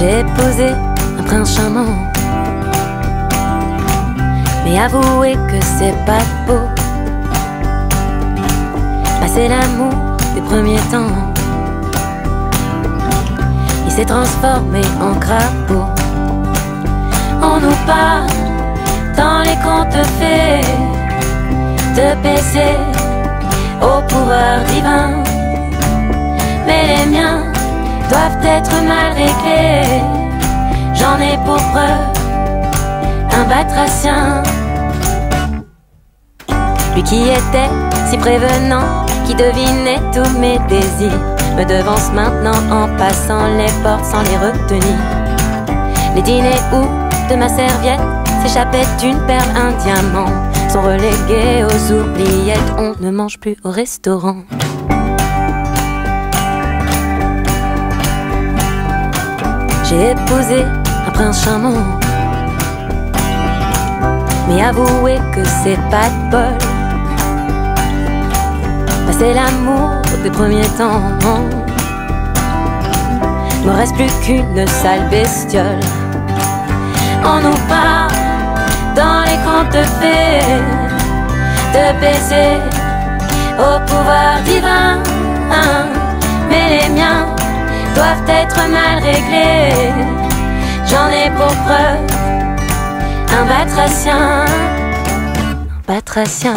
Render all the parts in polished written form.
J'ai épousé un prince charmant, mais avouez que c'est pas beau. Passer l'amour des premiers temps, il s'est transformé en crapaud. On nous parle dans les contes fées de baiser au pouvoir divin, mais les miens doivent être mal réglés. J'en ai pour preuve un batracien, lui qui était si prévenant, qui devinait tous mes désirs, me devance maintenant en passant les portes sans les retenir. Les dîners où de ma serviette s'échappait une perle, un diamant, sont relégués aux oubliettes. On ne mange plus au restaurant. J'ai épousé un prince charmant, mais avouez que c'est pas de bol. Passer l'amour des premiers temps, me reste plus qu'une sale bestiole. On nous parle dans les contes fées de baiser au pouvoir divin, mais les miens doivent être mal réglés. J'en ai pour preuve un batracien, batracien.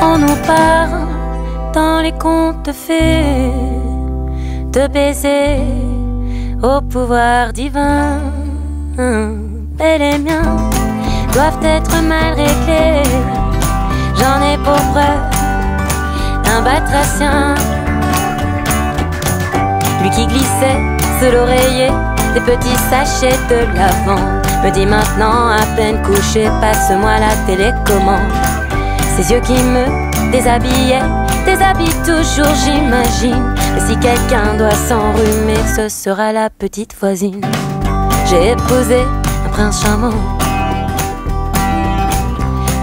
On nous parle dans les contes fées de baiser au pouvoir divin, mais les miens doivent être mal réglés. J'en ai pour preuve un batracien, lui qui glissait sous l'oreiller des petits sachets de lavande, me dit maintenant à peine couché, passe-moi la télécommande. Ses yeux qui me déshabillaient, déshabillent toujours j'imagine. Mais si quelqu'un doit s'enrhumer, ce sera la petite voisine. J'ai épousé un prince charmant,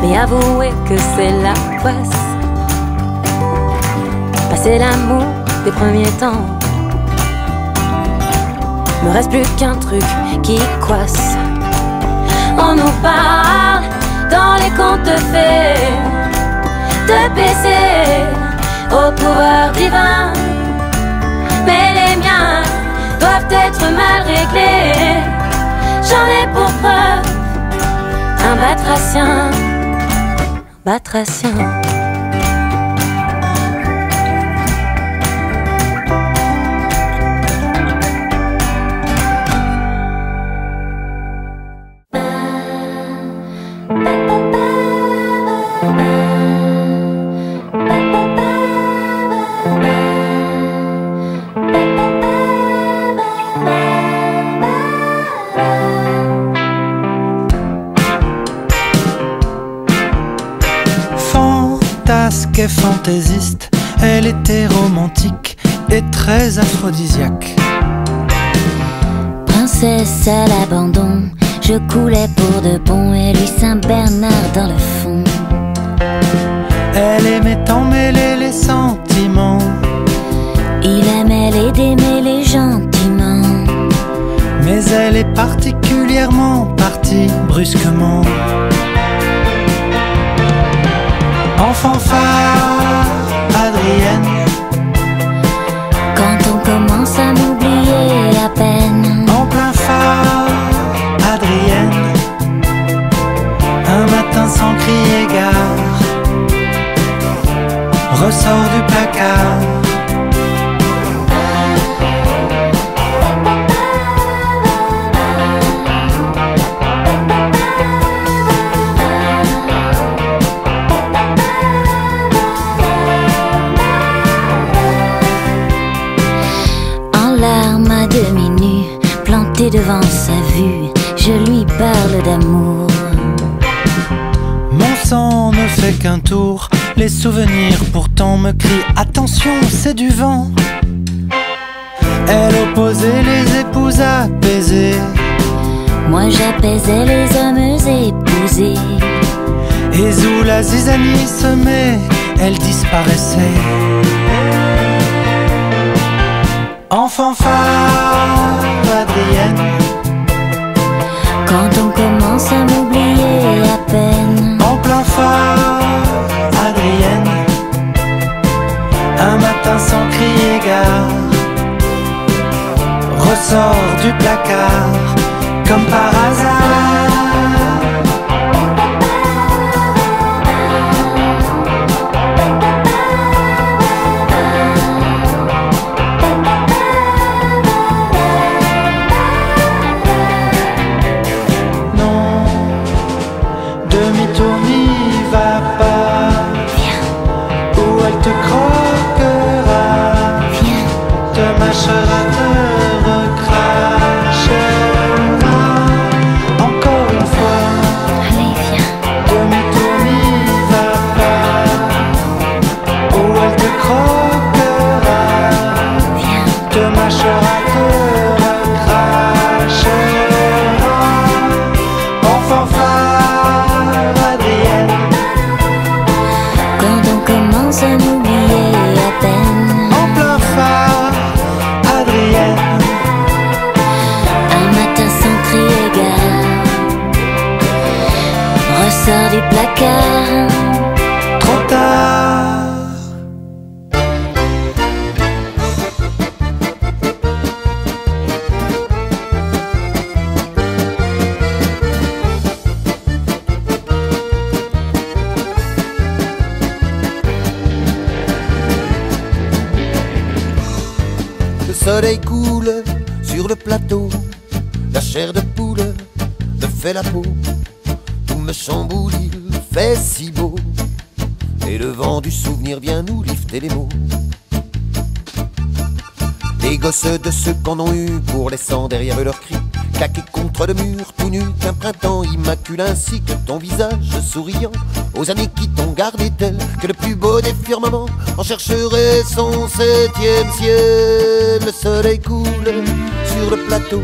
mais avouez que c'est la poisse. Passer l'amour des premiers temps, me reste plus qu'un truc qui coince. On nous parle dans les contes fées de baiser au pouvoir divin, mais les miens doivent être mal réglés. J'en ai pour preuve un batracien, batracien. Et fantaisiste, elle était romantique et très aphrodisiaque. Princesse à l'abandon, je coulais pour de bon, et lui Saint-Bernard dans le fond. Elle aimait emmêler les sentiments, il aimait les démêler gentiment, mais elle est particulièrement partie brusquement. En fanfare, Adrienne, quand on commence à m'oublier à peine. En plein phare, Adrienne, un matin sans crier gare, ressort du placard. Devant sa vue, je lui parle d'amour. Mon sang ne fait qu'un tour, les souvenirs pourtant me crient attention, c'est du vent. Elle opposait les épouses apaisées, moi j'apaisais les hommes épousés. Et où la zizanie se met elle disparaissait. En fanfare, Adrienne. Quand on commence à m'oublier à peine. En plein phare, Adrienne. Un matin sans crier gare, ressort du placard comme par hasard. Demi-tour, n'y va pas. Viens, Ou elle te croquera, viens, te mâchera, te recrachera. Encore une fois, allez viens, demi-tour, n'y va pas. Ou elle te croquera, viens. te mâchera, te recrachera. En fanfare, Adrienne. Quand on commence à m'oublier à peine. En plein phare, Adrienne. Un matin sans crier gare, ressort du placard. Trop tard. Le soleil coule sur le plateau, la chair de poule me fait la peau, tout me chamboule, il fait si beau, et le vent du souvenir vient nous lifter les mots. Les gosses de ceux qu'en ont eu pour laissant derrière eux leurs cris, claqués contre le mur, tout nu qu'un printemps immacule, ainsi que ton visage souriant aux années qui t'ont gardé tel que le plus beau des firmaments en chercherait son 7e ciel. Le soleil coule sur le plateau,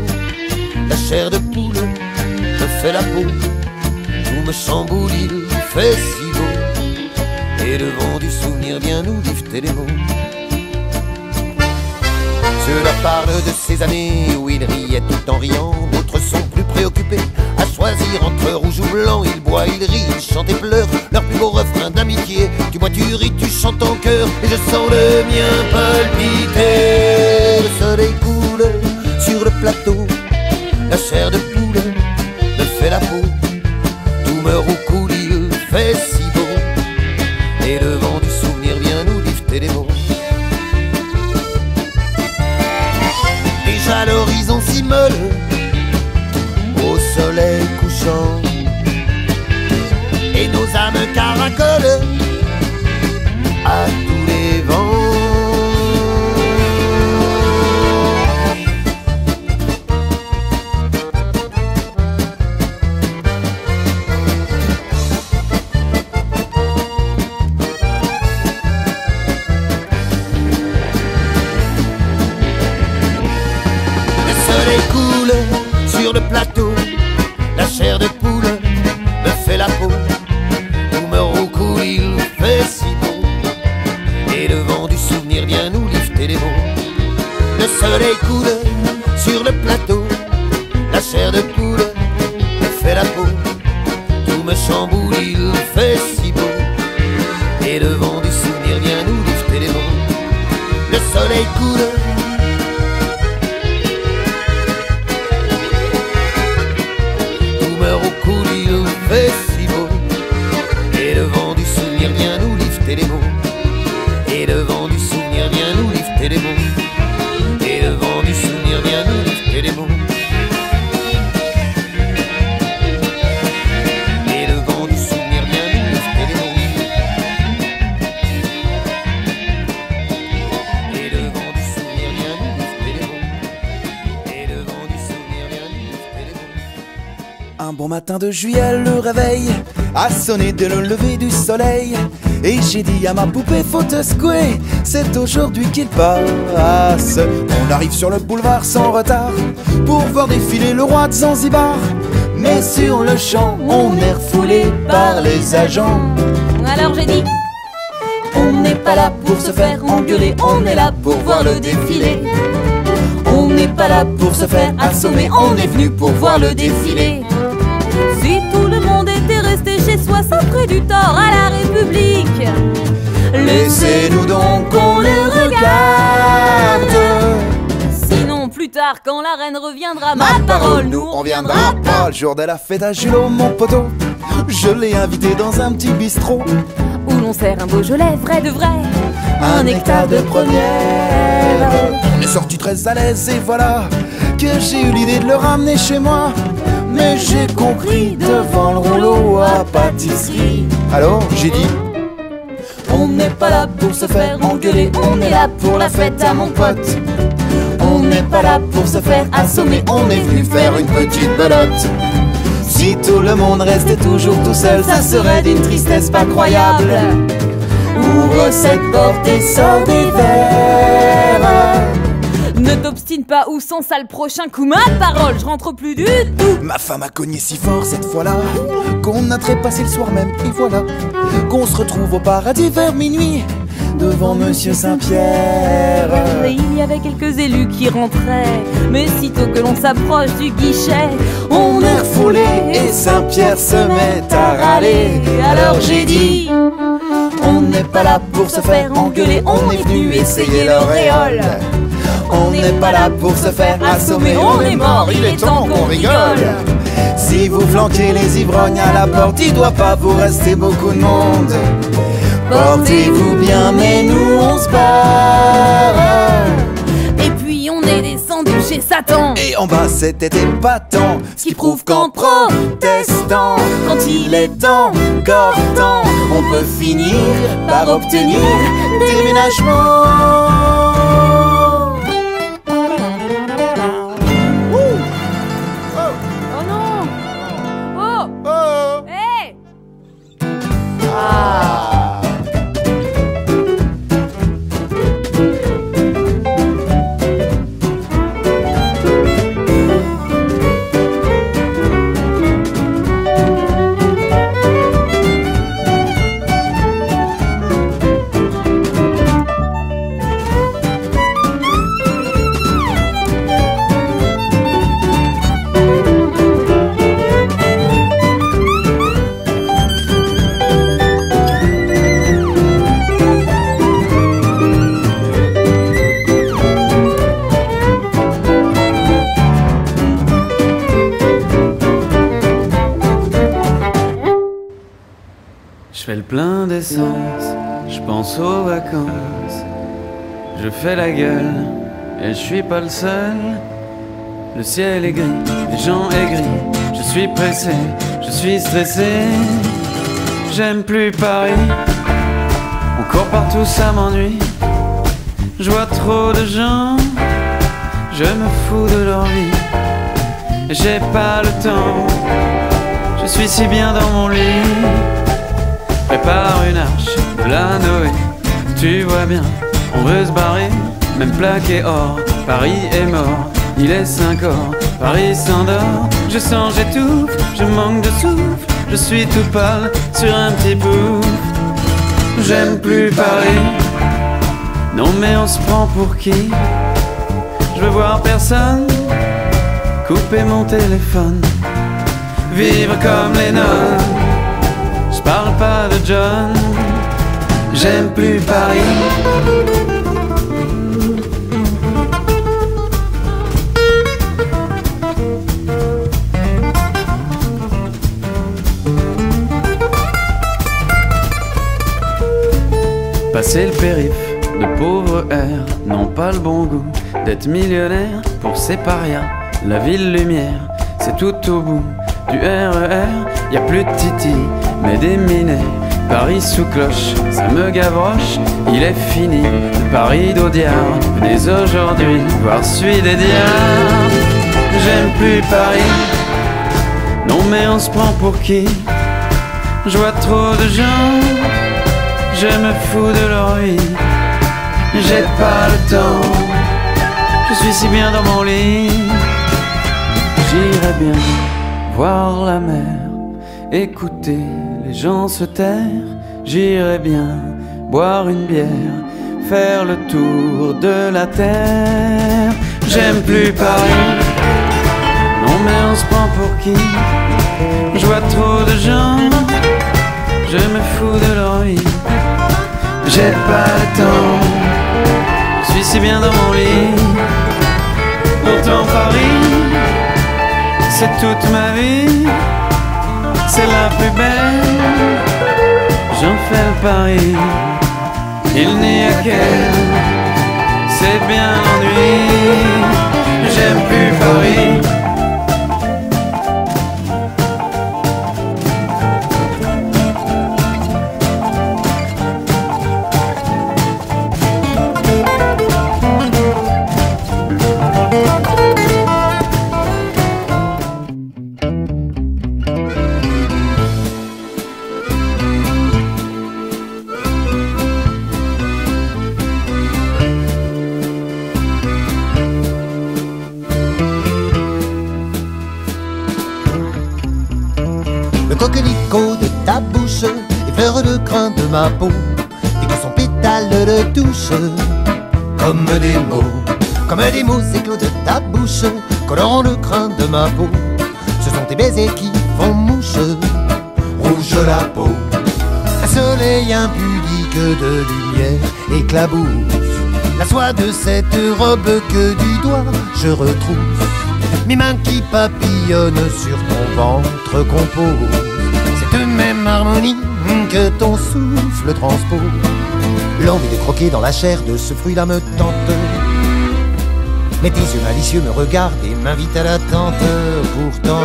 la chair de poule me fait la peau, tout me chamboule, il fait si beau, et le vent du souvenir vient nous lifter les mots. Ceux-là parlent de ces années où ils riaient tout en riant, d'autres sont plus préoccupés à choisir entre rouge ou blanc. Ils boivent, ils rient, ils chantent et pleurent leur plus beau refrain d'amitié. Tu bois, tu ris, tu chantes en chœur, et je sens le mien palpiter. Le soleil coule sur le plateau, la chair de poule me fait la peau, tout me roucoule, il fait si beau, et le vent du souvenir vient nous lifter les mots. Déjà l'horizon s'immole au soleil couchant, et nos âmes caracolent à tous les vents. Coule sur le plateau, la chair de poule me fait la peau, tout me roucoule, il fait si beau, et le vent du souvenir vient nous lifter les mots. Le soleil coule sur le plateau, la chair de poule me fait la peau, tout me chamboule, il fait si beau, et le vent du souvenir vient nous lifter les mots. Le soleil coule fait si beau, et le vent du souvenir vient nous lifter les mots, et le vent du souvenir vient nous lifter les mots, et le vent du souvenir vient nous lifter les mots, et le vent du souvenir vient nous lifter les mots, et le vent du souvenir vient nous lifter les mots, et le vent du souvenir vient nous lifter les mots. Un bon matin de juillet, le réveil a sonné dès le lever du soleil, et j'ai dit à ma poupée, faut te secouer, c'est aujourd'hui qu'il passe. On arrive sur le boulevard sans retard pour voir défiler le roi de Zanzibar, mais sur le champ on est refoulé par les agents. Alors j'ai dit, pas là pour se faire engueuler, on est là pour voir le défilé. On n'est pas là pour se faire assommer, on est venu pour voir le défilé. Si tout le monde était resté chez soi, ça ferait du tort à la République. Laissez-nous donc qu'on les regarde. Sinon plus tard quand la reine reviendra, ma parole, nous on viendra pas. Le jour de la fête à Julot, mon poteau, je l'ai invité dans un petit bistrot où l'on sert un Beaujolais vrai de vrai, un nectar de première. On est sorti très à l'aise et voilà que j'ai eu l'idée de le ramener chez moi. Mais j'ai compris devant le rouleau à pâtisserie. Alors j'ai dit, on n'est pas là pour se faire engueuler, on est là pour la fête à mon pote. On n'est pas là pour se faire assommer, on est venu faire une petite belote. si tout le monde restait toujours tout seul, ça serait d'une tristesse pas croyable. Ouvre cette porte et sors des verres. Ne t'obstine pas ou sans ça le prochain coup, ma parole, je rentre plus du tout. Ma femme a cogné si fort cette fois-là qu'on a trépassé le soir même, et voilà qu'on se retrouve au paradis vers minuit devant Monsieur Saint-Pierre. Il y avait quelques élus qui rentraient, mais sitôt que l'on s'approche du guichet, on est refoulé et Saint-Pierre se met à râler. Alors j'ai dit, on n'est pas là pour se faire engueuler, on est venu essayer l'auréole. On n'est pas là pour se faire assommer, on est mort, il est temps qu'on rigole. Si vous flanquez les ivrognes à la porte, il doit pas vous rester beaucoup de monde. Portez-vous bien, mais nous on se barre. Et puis on est descendu chez Satan. Et en bas c'était épatant, ce qui prouve qu'en protestant, quand il est encore temps, on peut finir par obtenir déménagement. Je fais le plein d'essence, je pense aux vacances. Je fais la gueule, et je suis pas le seul. Le ciel est gris, les gens aigris. Je suis pressé, je suis stressé. J'aime plus Paris, on court partout, ça m'ennuie. Je vois trop de gens, je me fous de leur vie. J'ai pas le temps, je suis si bien dans mon lit. Prépare une arche de la Noé, tu vois bien, on veut se barrer, même plaqué or, Paris est mort, il est 5 heures, Paris s'endort, je sens, j'étouffe, je manque de souffle, je suis tout pâle sur un petit pouf. J'aime plus Paris, non mais on se prend pour qui? Je veux voir personne, couper mon téléphone, vivre comme les nonnes. Je parle pas de John, j'aime plus Paris. Passer le périph', de pauvres airs n'ont pas le bon goût d'être millionnaire pour ces parias. La ville lumière, c'est tout au bout du RER, y a plus de titi, mais des minets. Paris sous cloche, ça me gavroche, il est fini, le Paris d'Audiard. Venez aujourd'hui voir celui des diables. J'aime plus Paris, non mais on se prend pour qui? Je vois trop de gens, je me fous de leur vie. J'ai pas le temps, je suis si bien dans mon lit. J'irais bien voir la mer, écouter les gens se taire. J'irais bien boire une bière, faire le tour de la terre. J'aime plus Paris, non mais on se prend pour qui? Je vois trop de gens, je me fous de leur vie. J'ai pas le temps, je suis si bien dans mon lit. Pourtant Paris, c'est toute ma vie, c'est la plus belle. J'en fais le pari, il n'y a qu'elle, c'est bien l'ennui. J'aime plus Paris. Coquelicot de ta bouche, les fleurs de crin de ma peau, et que son pétale de touche, comme des mots s'éclos de ta bouche, colorant le crin de ma peau. Ce sont tes baisers qui font mouche, rouge la peau. Un soleil impudique de lumière éclabousse la soie de cette robe que du doigt je retrousse. Mes mains qui papillonnent sur ton ventre composent cette même harmonie que ton souffle transpose. L'envie de croquer dans la chair de ce fruit-là me tente, mais tes yeux malicieux me regardent et m'invitent à l'attente. Pourtant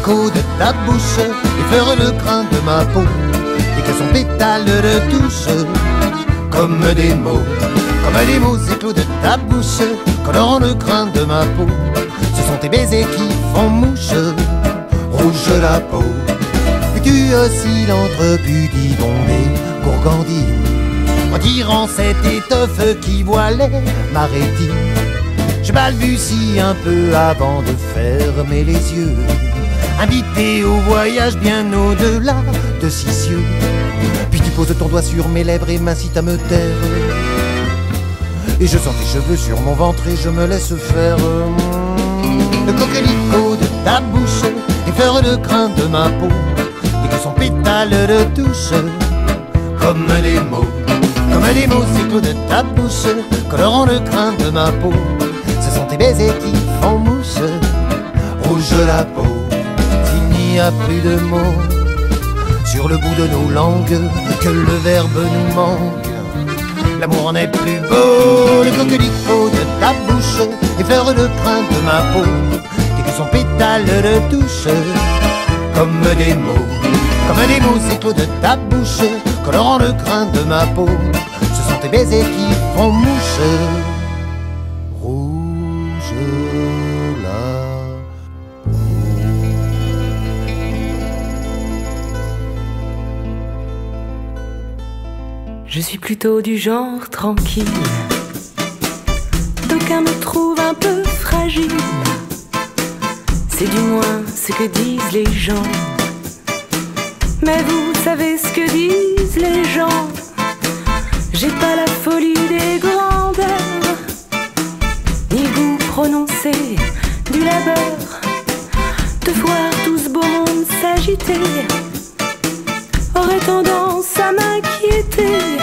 de ta bouche, les fleurs le crin de ma peau, et que son pétale de touche, comme des mots éclos de ta bouche, colorant le crin de ma peau. Ce sont tes baisers qui font mouche, rouge la peau. Et tu oscilles entre pudibonde et gourgandine, retirant cette étoffe qui voilait ma rétine. Je balbutie un peu avant de fermer les yeux, invité au voyage bien au-delà de six cieux. Puis tu poses ton doigt sur mes lèvres et m'incites à me taire, et je sens tes cheveux sur mon ventre et je me laisse faire. Le coquelicot de ta bouche, les fleurs de crin de ma peau, et que son pétale de touche, comme des mots s'éclos de ta bouche, colorant le crin de ma peau. Ce sont tes baisers qui font mouche, rouge la peau. Il n'y a plus de mots sur le bout de nos langues, que le verbe nous manque. L'amour en est plus beau, le coquelicot de ta bouche, les fleurs de crin de ma peau, et que son pétale de touche, comme des mots s'éclos de ta bouche, colorant le crin de ma peau. Ce sont tes baisers qui font mouche, rouge la. Je suis plutôt du genre tranquille, d'aucuns me trouvent un peu fragile, c'est du moins ce que disent les gens. Mais vous savez ce que disent les gens, j'ai pas la folie des grandeurs, ni goût prononcé du labeur, de voir tout ce beau monde s'agiter aurait tendance à m'inquiéter.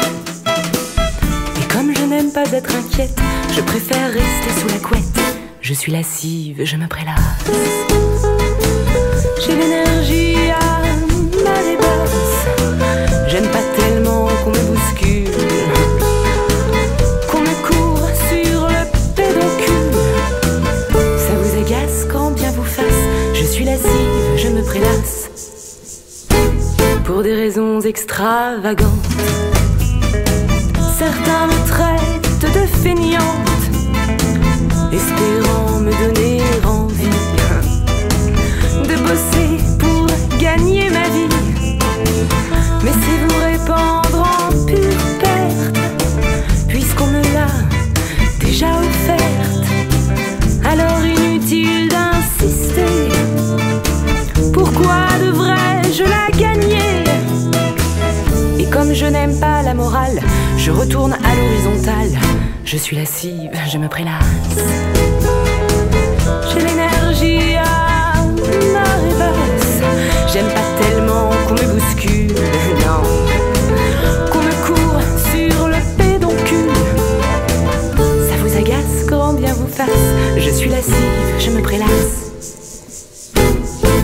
Et comme je n'aime pas être inquiète, je préfère rester sous la couette. Je suis lascive, je me prélasse, j'ai l'énergie à ma dépasse. J'aime pas tellement qu'on me bouscule, qu'on me court sur le pédoncule. Ça vous agace quand bien vous fasse. Je suis lascive, je me prélasse, pour des raisons extravagantes. Certains me traitent de feignante, espérant me donner envie de bosser pour gagner ma vie. Mais c'est vous répandre en pub Je retourne à l'horizontale. Je suis lascive, je me prélasse. J'ai l'énergie à marée basse. J'aime pas tellement qu'on me bouscule, non. Qu'on me court sur le pédoncule. Ça vous agace, grand bien vous fasse. Je suis lascive, je me prélasse.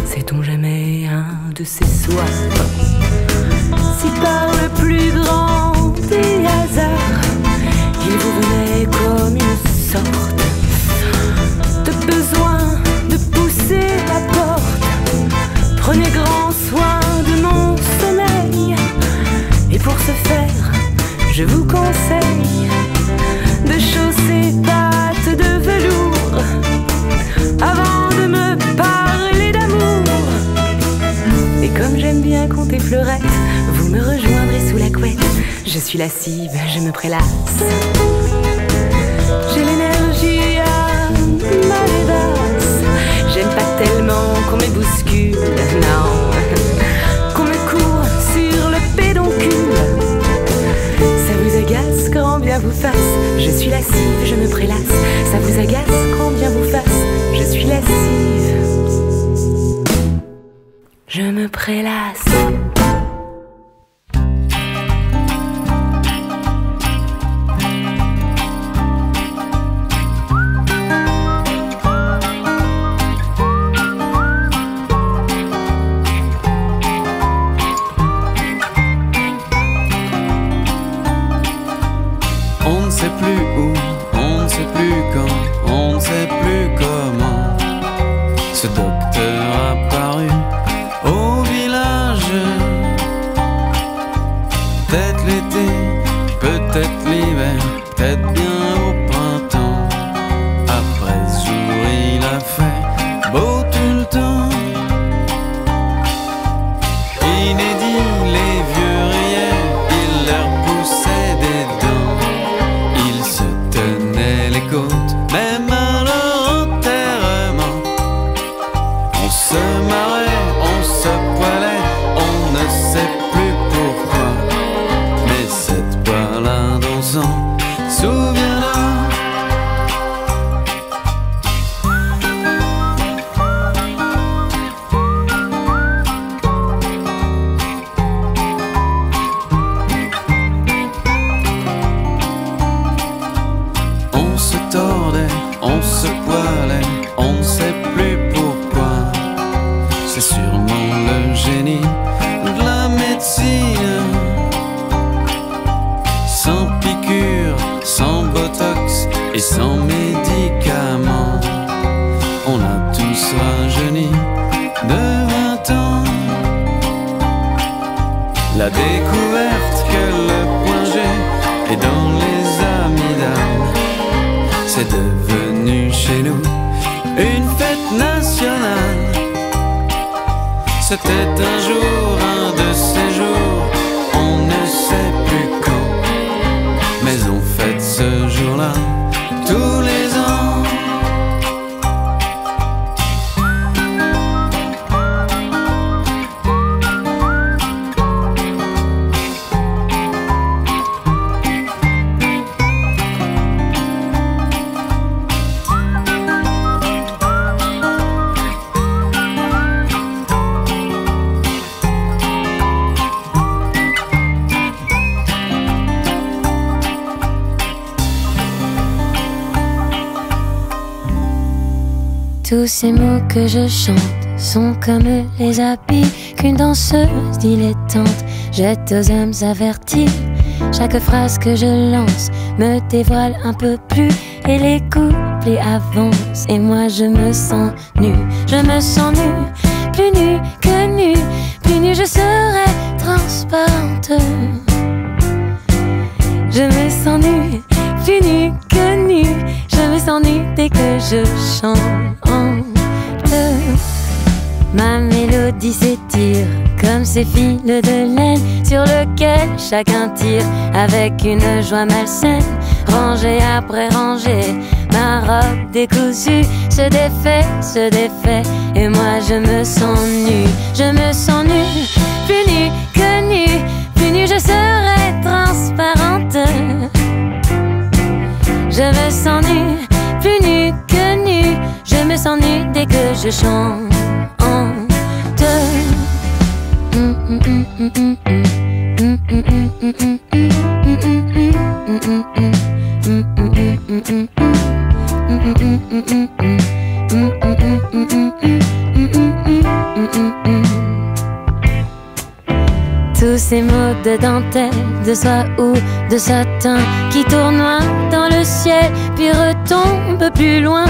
Sait-on jamais un de ces soirs, si par le plus grand des hasards, il vous venait comme une sorte de besoin de pousser la porte. Prenez grand soin de mon sommeil, et pour ce faire, je vous conseille de chausser pattes de velours avant de me parler d'amour. Et comme j'aime bien compter fleurettes, vous me rejoindrez sous la couette. Je suis lascive, je me prélasse. J'ai l'énergie à marée basse. J'aime pas tellement qu'on me bouscule, non. Qu'on me court sur le pédoncule. Ça vous agace, grand bien vous fasse. Je suis lascive, je me prélasse. Ça vous agace, grand bien vous fasse. Je suis lascive, je me prélasse. On ne sait plus où, on ne sait plus quand, on ne sait plus comment. Ce docteur apparu au village. Peut-être l'été, peut-être l'hiver, peut-être bien au printemps. Après ce jour il a fait beau tout le temps. Inédit, les vieux riaient, il leur poussait des dents. Ils se tenaient les côtes, même à leur enterrement. On se marrait, on se poilait, on ne sait plus pourquoi. Mais cette balade on s'en souviendra. On se tordait, on se poilait, on ne sait plus pourquoi. C'est sûrement le génie de la médecine. Sans piqûre, sans botox et sans médicaments, on a tous rajeuni de 20 ans. La découverte que le point G est dans les amygdales, c'est devenu chez nous une fête nationale. C'était un jour, un de ces jours, on ne sait plus quand, mais on fête ce jour-là tous les ans. Tous ces mots que je chante sont comme les habits qu'une danseuse dilettante jette aux hommes avertis. Chaque phrase que je lance me dévoile un peu plus, et les couplets avancent et moi je me sens nue. Je me sens nue, plus nue que nue, plus nue je serai transparente. Je me sens nue, plus nue que nue, je me sens nue dès que je chante. Ma mélodie s'étire comme ces fils de laine sur lequel chacun tire avec une joie malsaine. Rangée après rangée, ma robe décousue se défait, et moi je me sens nue. Je me sens nue, plus nue que nue, plus nue je serai transparente. je chante. Tous ces mots de dentelle, de soie ou de satin qui tournoient dans le ciel puis retombent plus loin.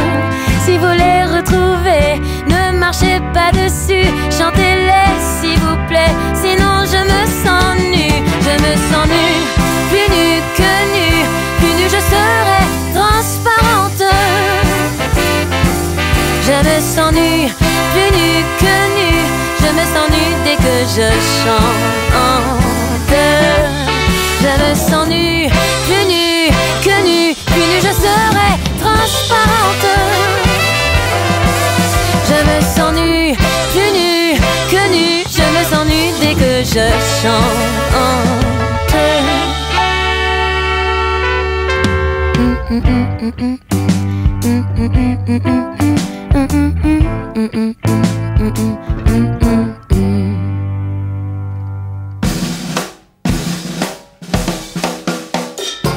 Si vous les retrouvez, ne marchez pas dessus, chantez-les s'il vous plaît, sinon je me sens nue. Je me sens nue, plus nue que nue, plus nue je serai transparente. Je me sens nue, plus nue que nue, je me sens nue dès que je chante. Je me sens nue, plus nue que nue, plus nue je serai transparente. Je me sens nue, plus nue que nue, je me sens nue dès que je chante.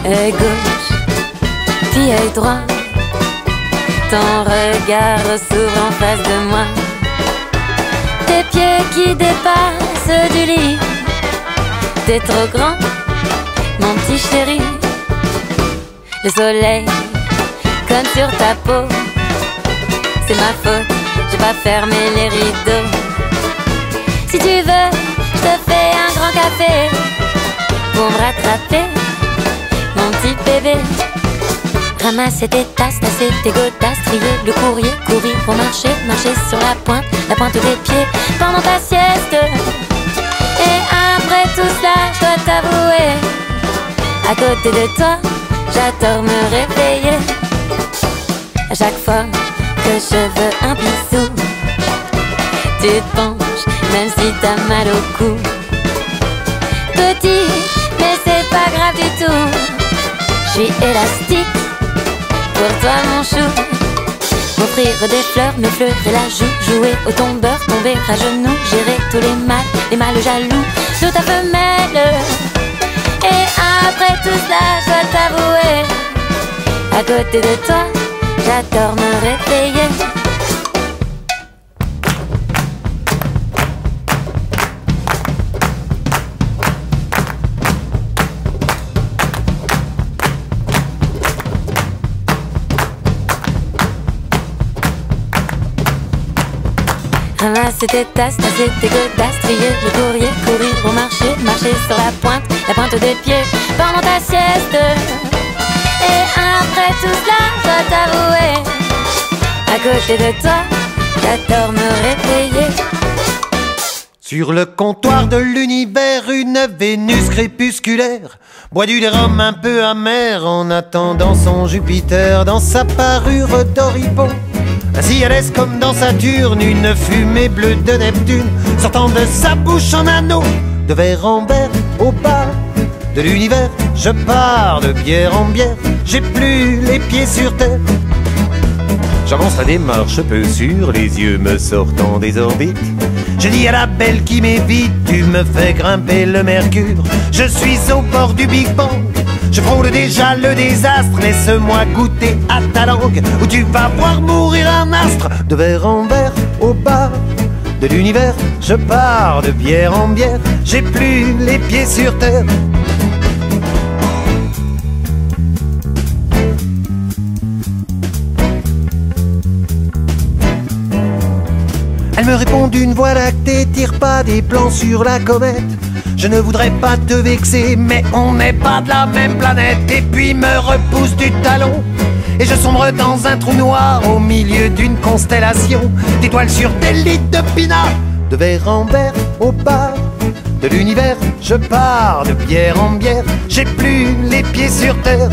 Œil gauche, puis œil droit, ton regard s'ouvre en face de moi. Tes pieds qui dépassent du lit, t'es trop grand, mon petit chéri. Le soleil, comme sur ta peau, c'est ma faute, j'ai pas fermé les rideaux. Si tu veux, je te fais un grand café pour me rattraper, mon petit bébé. Ramasser tes tasses, tasser tes godasses, trier le courrier, courir pour marcher, marcher sur la pointe des pieds pendant ta sieste. Et après tout cela, je dois t'avouer, à côté de toi, j'adore me réveiller. À chaque fois que je veux un bisou, tu te penches, même si t'as mal au cou. Petit, mais c'est pas grave du tout, je suis élastique pour toi mon chou. M'offrir des fleurs, me fleurer la joue, jouer au tombeur, tomber à genoux, gérer tous les mâles jaloux de ta femelle. Et après tout cela, je dois t'avouer, à côté de toi, j'adore me réveiller. Ramasser tes tasses, tasser tes godasses, trier le courrier, courir au marché, marcher sur la pointe des pieds pendant ta sieste. Et après tout cela, je dois t'avouer, à côté de toi, j'adore me réveiller. Sur le comptoir de l'univers, une Vénus crépusculaire boit du rhum un peu amer en attendant son Jupiter dans sa parure d'Oribon. Ainsi à l'aise comme dans Saturne, une fumée bleue de Neptune sortant de sa bouche en anneau, de verre en verre au bar de l'univers. Je pars de bière en bière, j'ai plus les pieds sur terre. J'avance la démarche peu sûre, les yeux me sortant des orbites. Je dis à la belle qui m'évite, tu me fais grimper le mercure. Je suis au bord du Big Bang, je frôle déjà le désastre. Laisse-moi goûter à ta langue, où tu vas voir mourir un astre. De verre en verre au bar de l'univers, je pars de bière en bière, j'ai plus les pieds sur terre. Elle me répond d'une voix lactée, tire pas des plans sur la comète. Je ne voudrais pas te vexer, mais on n'est pas de la même planète. Et puis me repousse du talon, et je sombre dans un trou noir au milieu d'une constellation d'étoiles sur des litres de pinard. De verre en verre au bar de l'univers, je pars de bière en bière, j'ai plus les pieds sur terre.